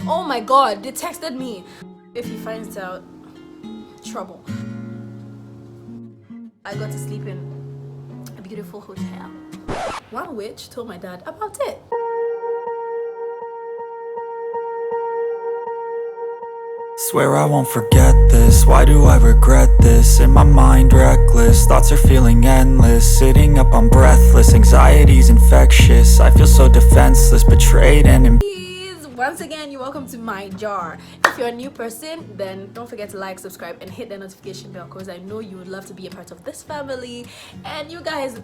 oh my god, they texted me. If he finds out, trouble. I got to sleep in a beautiful hotel. One witch told my dad about it. Swear I won't forget this, why do I regret this? In my mind reckless, thoughts are feeling endless. Sitting up I'm breathless, anxiety's infectious. I feel so defenseless, betrayed and Once again, you're welcome to my jar. If you're a new person, then don't forget to like, subscribe, and hit the notification bell, because I know you would love to be a part of this family. And you guys,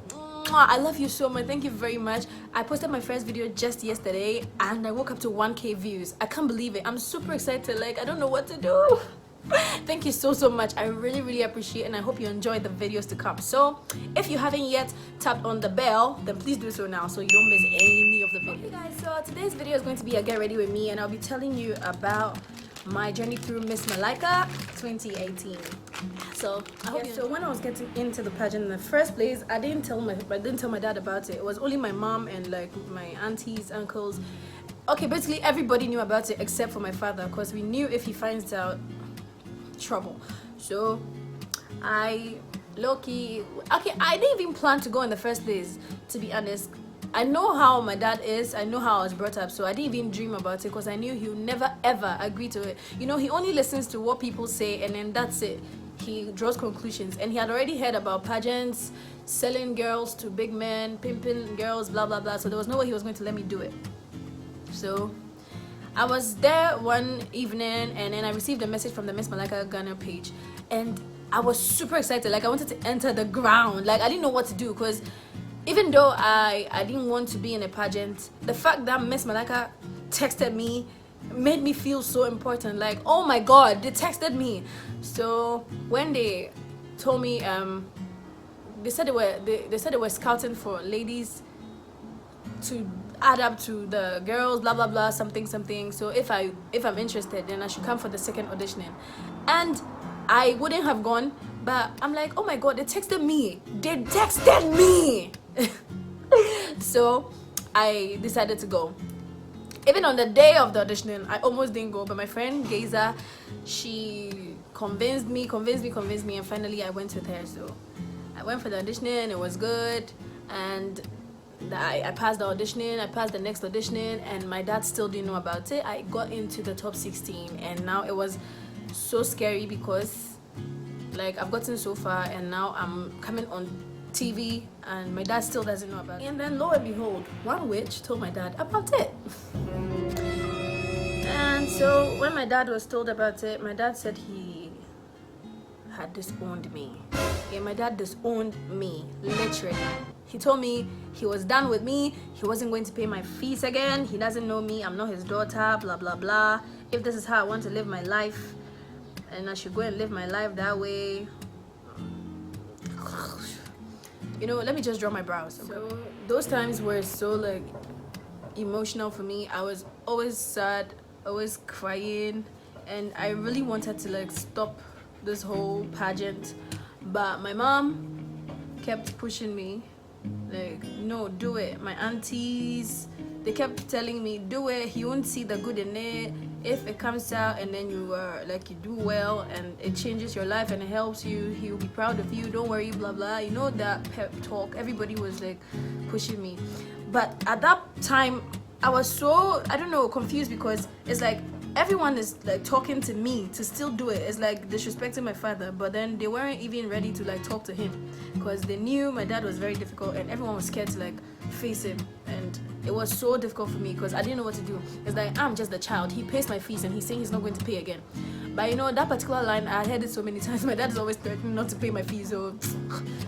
I love you so much. Thank you very much. I posted my first video just yesterday and I woke up to 1K views. I can't believe it. I'm super excited. Like, I don't know what to do. Thank you so much. I really appreciate it, and I hope you enjoy the videos to come. So if you haven't yet tapped on the bell, then please do so now so you don't miss any of the videos. Okay guys, so today's video is going to be a get ready with me, and I'll be telling you about my journey through Miss Malaika 2018. So when I was getting into the pageant in the first place, I didn't tell my dad about it. It was only my mom and like my aunties, uncles. Okay, basically everybody knew about it except for my father, because we knew if he finds out, trouble. So I didn't even plan to go in the first place, to be honest. I know how my dad is, I know how I was brought up, so I didn't even dream about it, because I knew he would never ever agree to it. You know, he only listens to what people say and then that's it. He draws conclusions, and he had already heard about pageants, selling girls to big men, pimping girls, blah blah blah, so there was no way he was going to let me do it. So I was there one evening, and then I received a message from the Miss Malaika Ghana page, and I was super excited. Like, I wanted to enter the ground. Like, I didn't know what to do, because even though I didn't want to be in a pageant, the fact that Miss Malaika texted me made me feel so important. Like, oh my god, they texted me. So when they told me, they said they were scouting for ladies to add up to the girls, blah blah blah, something. So if I'm interested, then I should come for the second auditioning. And I wouldn't have gone, but I'm like, oh my god, they texted me. So I decided to go. Even on the day of the auditioning, I almost didn't go, but my friend Geza, she convinced me, and finally I went with her. So I went for the auditioning. It was good, and I passed the auditioning, I passed the next auditioning, and my dad still didn't know about it. I got into the top 16, and now it was so scary, because like I've gotten so far and now I'm coming on TV and my dad still doesn't know about it. And then lo and behold, one witch told my dad about it. And so when my dad was told about it, my dad said he had disowned me. Yeah, my dad disowned me, literally. He told me he was done with me, he wasn't going to pay my fees again, he doesn't know me, I'm not his daughter, blah blah blah. If this is how I want to live my life, and I should go and live my life that way, you know, let me just draw my brows. So those times were so like emotional for me. I was always sad, always crying, and I really wanted to like stop this whole pageant, but my mom kept pushing me, like, no, do it. My aunties, they kept telling me, do it, he won't see the good in it. If it comes out and then you like, you do well and it changes your life and it helps you, he will be proud of you, don't worry, blah blah. You know, that pep talk, everybody was like pushing me. But at that time I was so, I don't know, confused, because it's like everyone is like talking to me to still do it. It's like disrespecting my father, but then they weren't even ready to like talk to him, because they knew my dad was very difficult and everyone was scared to like face him. And it was so difficult for me, because I didn't know what to do. It's like, I'm just the child, he pays my fees and he's saying he's not going to pay again. But you know, that particular line, I heard it so many times. My dad is always threatening not to pay my fees, so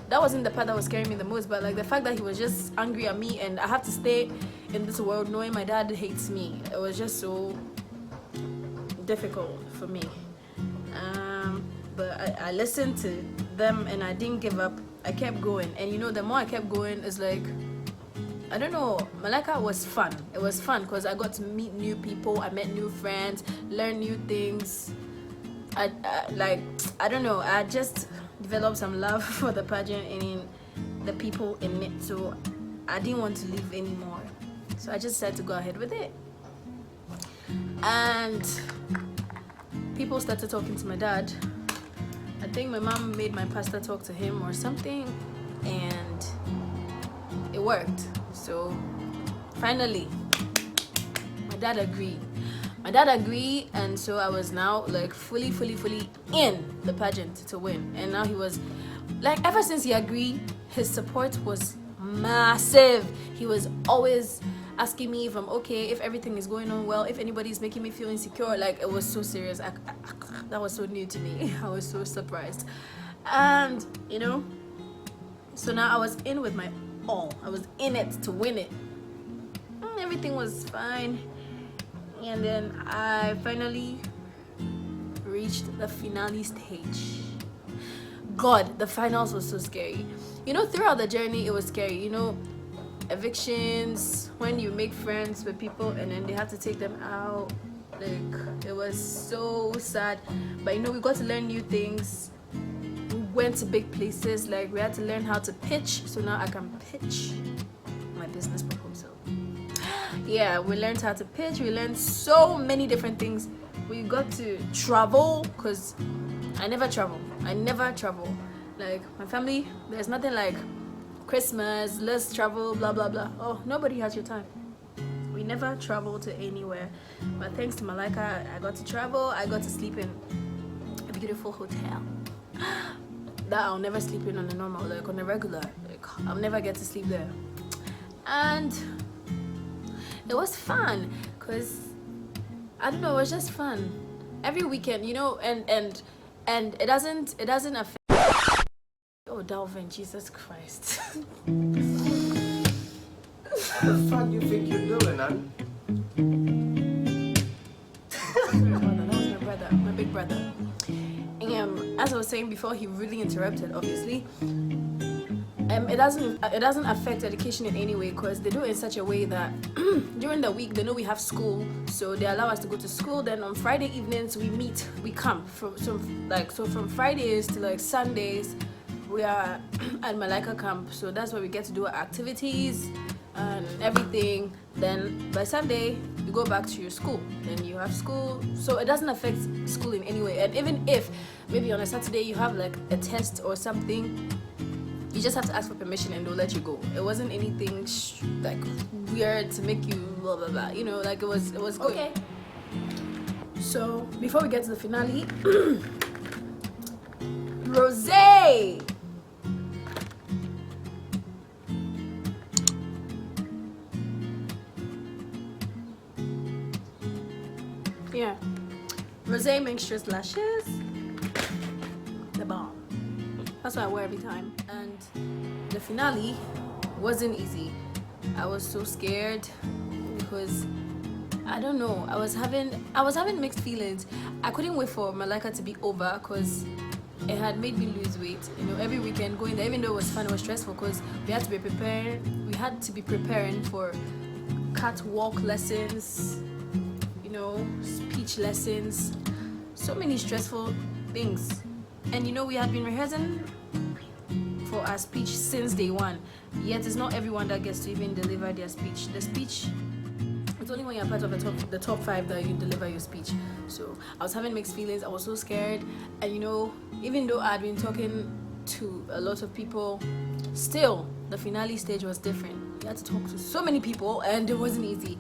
that wasn't the part that was scaring me the most. But like the fact that he was just angry at me and I have to stay in this world knowing my dad hates me, it was just so difficult for me. But I listened to them and I didn't give up. I kept going, and you know, the more I kept going, it's like, I don't know, Malaika was fun. It was fun because I got to meet new people, I met new friends, learn new things. I don't know, I just developed some love for the pageant and the people in it, so I didn't want to leave anymore. So I just decided to go ahead with it. and people started talking to my dad. I think my mom made my pastor talk to him or something, and it worked. So finally my dad agreed. And so I was now like fully in the pageant to win. And now he was like, ever since he agreed, his support was massive. He was always asking me if I'm okay, if everything is going on well, if anybody's making me feel insecure. Like, it was so serious. That was so new to me. I was so surprised. And so now I was in with my all. I was in it to win it. Everything was fine. And then I finally reached the finale stage. God, the finals was so scary. Throughout the journey it was scary. Evictions, when you make friends with people and then they have to take them out. Like, it was so sad. But we got to learn new things. We went to big places. Like, we had to learn how to pitch. So now I can pitch my business proposal. Yeah, we learned how to pitch. We learned so many different things. We got to travel, because I never travel. Like, my family, there's nothing like Christmas, let's travel, blah blah blah. Oh, nobody has your time. We never traveled to anywhere. But thanks to Malaika, I got to travel. I got to sleep in a beautiful hotel that I'll never sleep in on a normal, like on a regular. Like, I'll never get to sleep there. And it was fun, because I don't know, it was just fun every weekend, and it doesn't affect. Oh, Dalvin, Jesus Christ. What the fuck you think you're doing, man? That was my brother, my big brother. As I was saying before, he really interrupted, obviously. It doesn't affect education in any way, because they do it in such a way that during the week they know we have school, so they allow us to go to school. Then on Friday evenings we come from Fridays to like Sundays we are at Malaika camp, so that's where we get to do our activities and everything. Then by Sunday you go back to your school, then you have school, so it doesn't affect school in any way. And even if maybe on a Saturday you have like a test or something, you just have to ask for permission and they'll let you go. It wasn't anything like weird to make you blah blah blah. Like, it was good. Okay. So before we get to the finale, Rosé. Yeah, Rosé mixtures lashes, the bomb. That's what I wear every time. And the finale wasn't easy. I was so scared because I don't know. I was having mixed feelings. I couldn't wait for Malaika to be over, because it had made me lose weight. Every weekend going there, even though it was fun, it was stressful, because we had to be preparing for catwalk lessons, speech lessons, so many stressful things. And we had been rehearsing for our speech since day one, yet it's not everyone that gets to even deliver their speech. The speech, it's only when you're part of the top 5 that you deliver your speech. So I was having mixed feelings. I was so scared. And even though I had been talking to a lot of people, still the finale stage was different. You had to talk to so many people and it wasn't easy.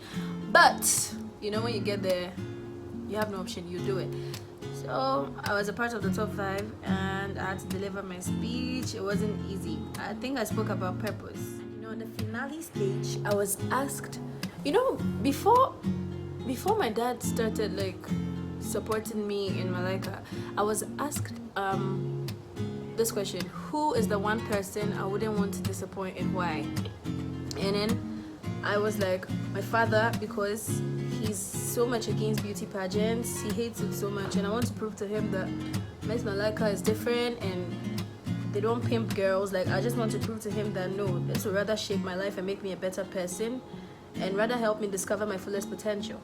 But when you get there, you have no option, you do it. So I was a part of the top 5 and I had to deliver my speech. It wasn't easy. I think I spoke about purpose. On the finale stage, I was asked, before my dad started like supporting me in Malaika, I was asked this question: who is the one person I wouldn't want to disappoint and why? And then I was like, my father, because he's so much against beauty pageants. He hates it so much, and I want to prove to him that Miss Malaika is different and they don't pimp girls. Like, I just want to prove to him that no, this will rather shape my life and make me a better person and rather help me discover my fullest potential.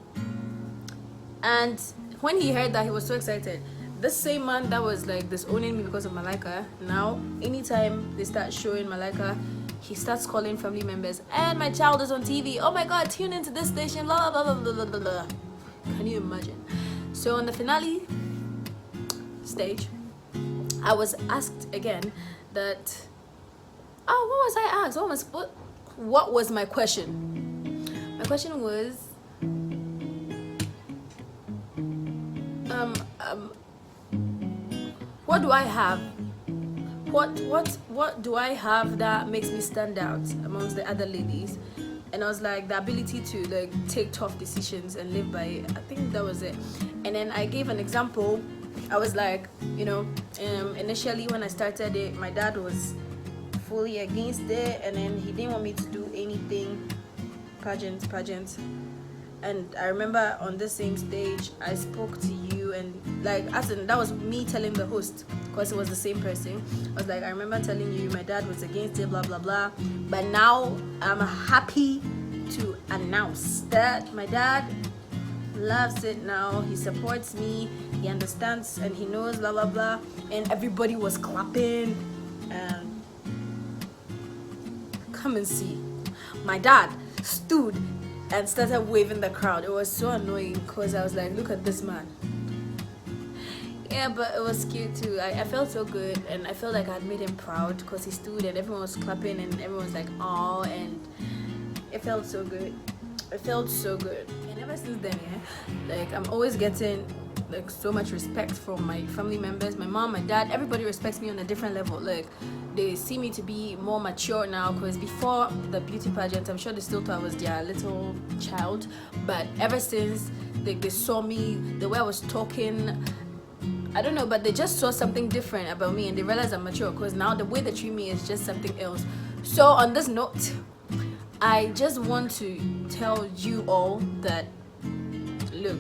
And when he heard that, he was so excited. This same man that was like disowning me because of Malaika, now anytime they start showing Malaika, he starts calling family members, and my child is on TV, oh my god, tune into this station, blah blah blah blah blah blah blah. Can you imagine? So on the finale stage, I was asked again that, oh, what was I asked? What was my question? My question was, what do I have? What do I have that makes me stand out amongst the other ladies? And I was like, the ability to like take tough decisions and live by it. I think that was it. And then I gave an example. I was like, initially when I started it, my dad was fully against it, and then he didn't want me to do anything pageant. And I remember on the same stage I spoke to you, and like, as in, that was me telling the host, because it was the same person. I was like, I remember telling you my dad was against it, blah blah blah, but now I'm happy to announce that my dad loves it now. He supports me, he understands, and he knows, blah blah blah. And everybody was clapping. And come and see, my dad stood and started waving the crowd. It was so annoying because I was like, look at this man. Yeah, but it was cute too. I felt so good, and I felt like I had made him proud because he stood and everyone was clapping and everyone was like, oh, and it felt so good. It felt so good. And ever since then, like, I'm always getting like so much respect from my family members, my mom, my dad. Everybody respects me on a different level. Like, they see me to be more mature now, because before the beauty pageant, I'm sure they still thought I was their little child, but ever since they saw me, the way I was talking, I don't know, but they just saw something different about me, and they realized I'm mature, because now the way they treat me is just something else. So on this note, I just want to tell you all that, look,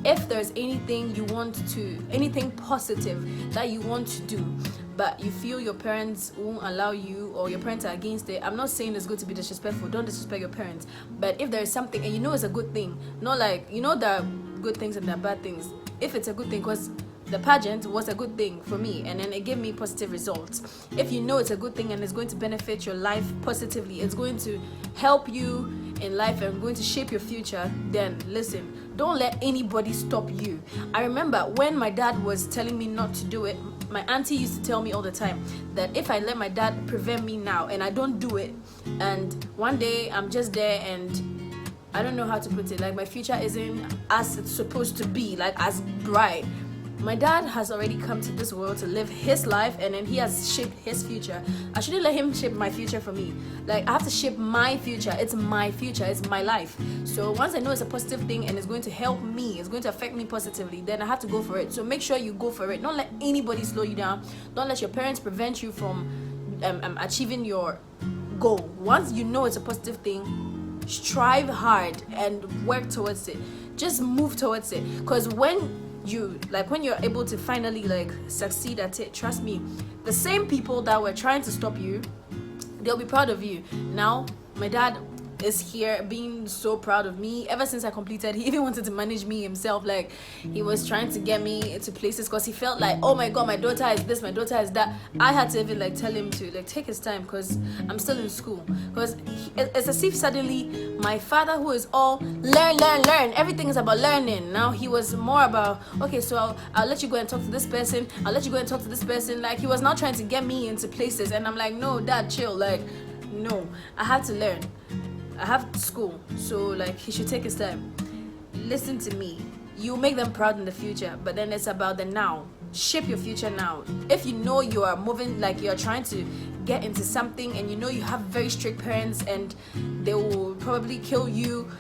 if there's anything you want to, anything positive that you want to do, but you feel your parents won't allow you, or your parents are against it, I'm not saying it's good to be disrespectful, don't disrespect your parents, but if there's something and you know it's a good thing, not like, you know, there are good things and there are bad things. If it's a good thing, because the pageant was a good thing for me, and then it gave me positive results. If you know it's a good thing and it's going to benefit your life positively, it's going to help you in life and going to shape your future, then listen, don't let anybody stop you. I remember when my dad was telling me not to do it, my auntie used to tell me all the time that if I let my dad prevent me now and I don't do it, and one day I'm just there and I don't know how to put it, like my future isn't as it's supposed to be, like as bright. My dad has already come to this world to live his life, and then he has shaped his future. I shouldn't let him shape my future for me. Like, I have to shape my future. It's my future, it's my life. So once I know it's a positive thing and it's going to help me, it's going to affect me positively, then I have to go for it. So make sure you go for it. Don't let anybody slow you down. Don't let your parents prevent you from achieving your goal. Once you know it's a positive thing, strive hard and work towards it. Just move towards it, because when you're able to finally like succeed at it, trust me, the same people that were trying to stop you, they'll be proud of you. Now my dad is here being so proud of me. Ever since I completed, he even wanted to manage me himself. Like, he was trying to get me into places because he felt like, oh my god, my daughter is this, my daughter is that. I had to even like tell him to like take his time, because I'm still in school. Because it's as if suddenly my father, who is all learn, everything is about learning, now he was more about, okay, so I'll let you go and talk to this person, I'll let you go and talk to this person. Like, he was now trying to get me into places, and I'm like, no dad, chill. Like, no, I had to learn, I have school, so like he should take his time. Listen to me, you make them proud in the future, but then it's about the now. Shape your future now. If you know you are moving, like you're trying to get into something, and you know you have very strict parents and they will probably kill you,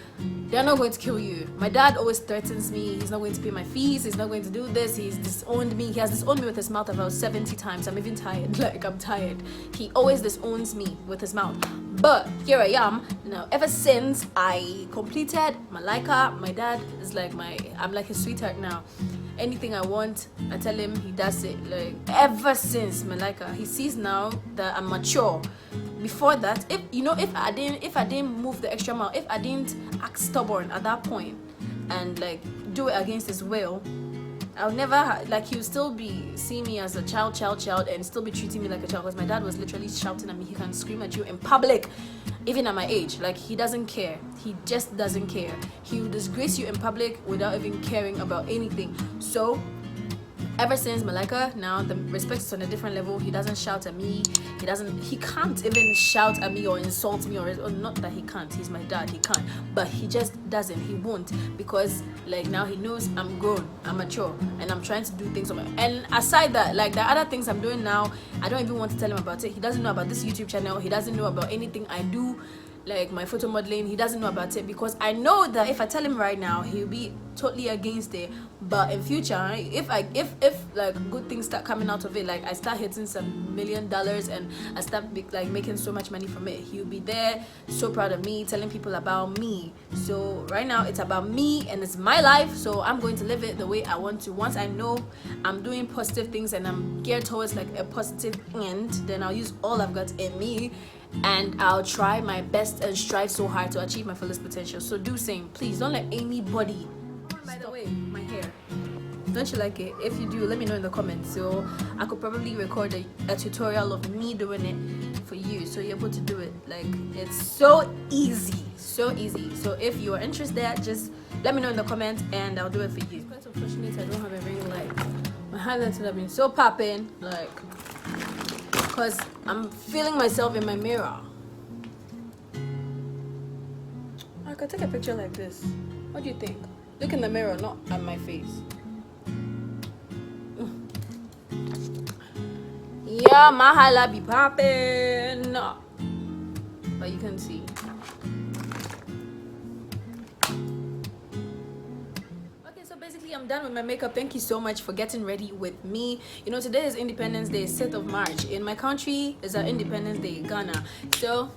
they're not going to kill you. My dad always threatens me, he's not going to pay my fees, he's not going to do this, he's disowned me. He has disowned me with his mouth about 70 times. I'm even tired. Like, I'm tired. He always disowns me with his mouth. But here I am now. Ever since I completed Malaika, my dad is like I'm like his sweetheart now. Anything I want, I tell him, he does it. Like, ever since Malaika, he sees now that I'm mature. Before that, if I didn't move the extra mile, if I didn't act stubborn at that point and like do it against his will, I'll never like he'll still be seeing me as a child and still be treating me like a child, because my dad was literally shouting at me. He can scream at you in public, even at my age. Like, he doesn't care. He just doesn't care. He will disgrace you in public without even caring about anything. So ever since Malaika, now the respect is on a different level. He doesn't shout at me. He can't even shout at me or insult me, or not that he can't. He's my dad. He can't. But he just doesn't. He won't, because like now he knows I'm grown, I'm mature, and I'm trying to do things on my. And aside that, like the other things I'm doing now, I don't even want to tell him about it. He doesn't know about this YouTube channel. He doesn't know about anything I do. Like my photo modeling, he doesn't know about it, because I know that if I tell him right now, he'll be totally against it. But in future, if like good things start coming out of it, like I start hitting some $1 million and I start like making so much money from it, he'll be there so proud of me, telling people about me. So right now it's about me and it's my life, so I'm going to live it the way I want to. Once I know I'm doing positive things and I'm geared towards like a positive end, then I'll use all I've got in me and I'll try my best and strive so hard to achieve my fullest potential. So do same, please. Don't let anybody. By the way, my hair, don't you like it? If you do, let me know in the comments, so I could probably record a tutorial of me doing it for you, so you're able to do it. Like, it's so easy, so easy. So if you are interested, just let me know in the comments and I'll do it for you. It's quite unfortunate I don't have a ring light. My highlights would have been so popping, like, because I'm feeling myself in my mirror. I could take a picture like this. What do you think? Look in the mirror, not at my face. Yeah, my highlight be popping. But you can see. Basically, I'm done with my makeup. Thank you so much for getting ready with me. You know, today is Independence Day, 6th of March. In my country, it's our Independence Day, Ghana. So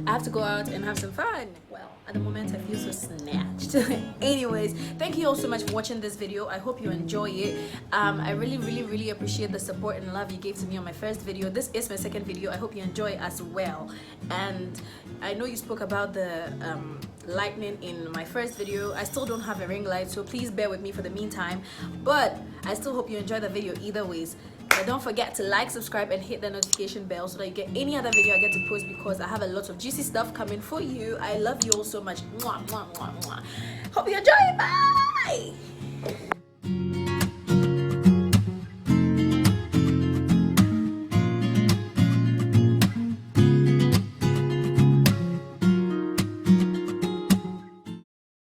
I have to go out and have some fun. Well, at the moment, I feel so snatched. Anyways, thank you all so much for watching this video. I hope you enjoy it. I really appreciate the support and love you gave to me on my first video. This is my second video. I hope you enjoy it as well. And I know you spoke about the lightning in my first video. I still don't have a ring light, so please bear with me for the meantime, but I still hope you enjoy the video either ways. But don't forget to like, subscribe, and hit the notification bell so that you get any other video I get to post, because I have a lot of juicy stuff coming for you. I love you all so much. Mwah, mwah, mwah, mwah. Hope you enjoy it. Bye.